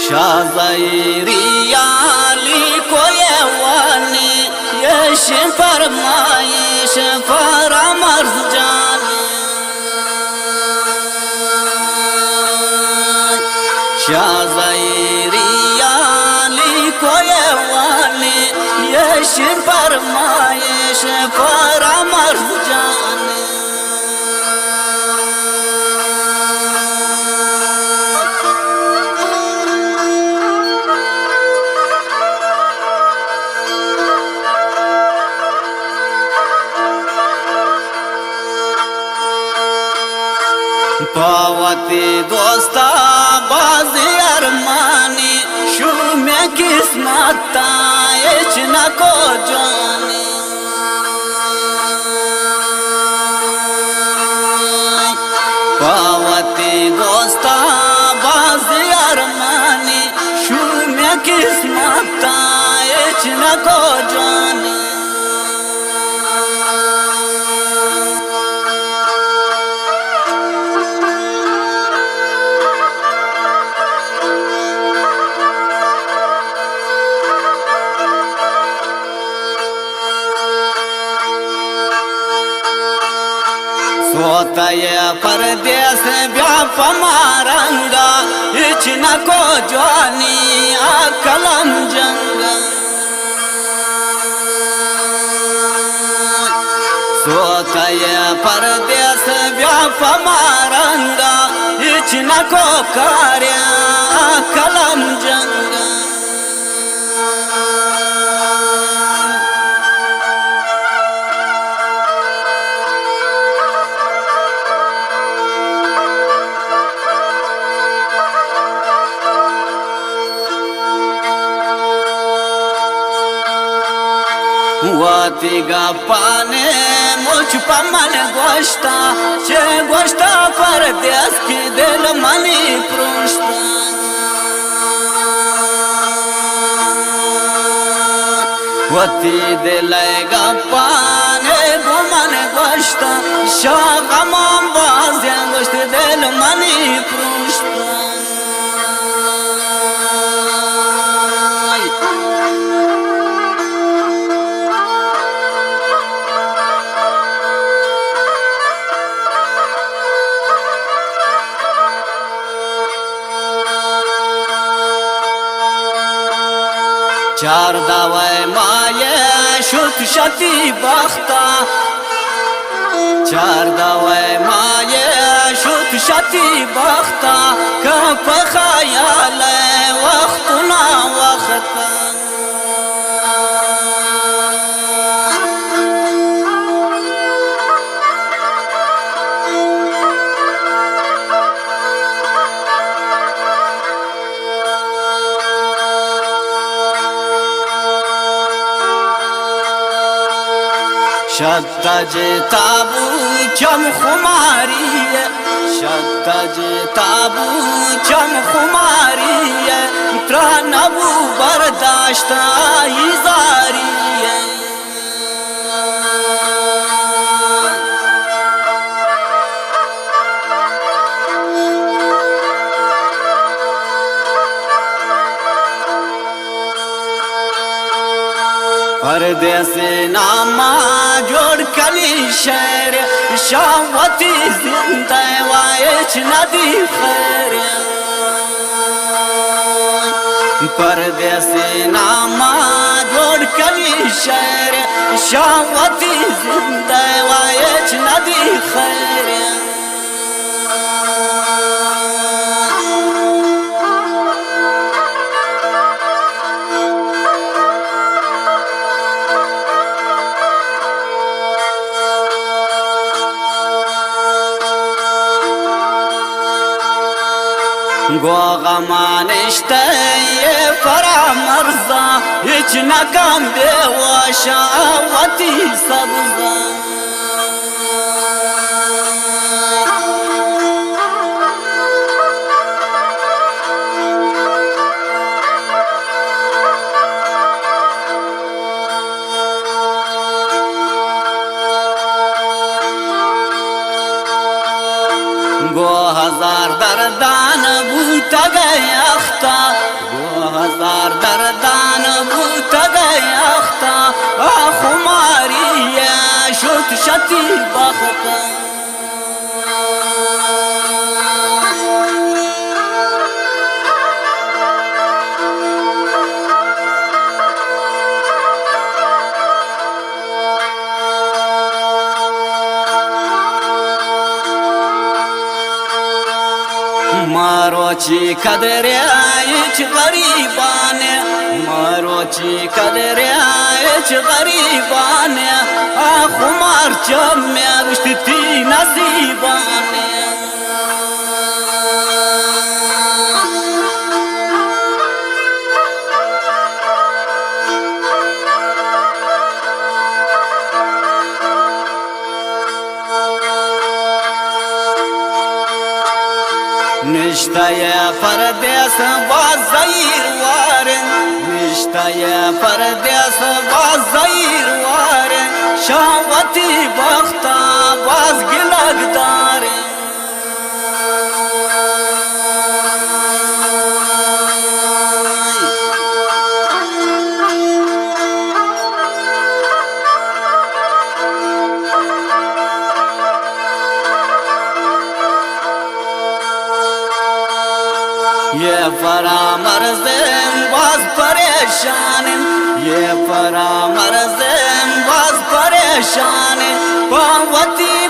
शाज़ायरियाली को ये वाली ये फरमाइश फरामर्ज जानी शाज़ायरियाली को ये वाली ये फरमाइश फरामर्ज जानी पावती दोस्ता बाजी अरमानी शू में किस्मत न को जानी पावती दोस्ता बाजी अरमानी शू में किस्मत न को जानी सोता ये परदेस व्याप मारंगा इचना को जानी कलम जंगा सोता ये परदेस व्याप मारंगा इचना को कार्य कलम जंगा वाती गप्पाने मुझ पमन गोष्टा चे गोष्टा परदेस की दिल मनी पृष्ठा वाती दिल गप्पाने गुमन गोष्टा शागमाम बाज़े गोष्ट दिल मनी पृष्ठा चार दावे माये शुद्ध शती बख्ता चार दावे माये शुद्ध शती बख्ता कप ख्याल वक्त ना वक्त शतज ताबू चम खुमारी है शतज ताबू चम खुमारी है त्रानबू बर्दाश्त इजारी है परदेस नामा जोड़ कली शहर शावती जिंदा वायच नदी खैर परदेस नामा जोड़ कली शहर शावती जिंदा वायच नदी खैर गोगमानिश्ते ये फरामर्जा इचना कम बेवशावती सब्जा गो हजार दर्दान बूता गए अख्ता شاوتی بختا ماروچی قدریچ غریبانه ماروچی قدریچ غریبانه آخو مارچم میوشتی نصیبانه نشتای پردیس باز زیر وارن نشتای پردیس باز زیر وارن شاوتی بختا باز گلگ دارن ये फरामर्ज़ें बाज़ परेशान ये फरामर्ज़ें बाज़ परेशान पावती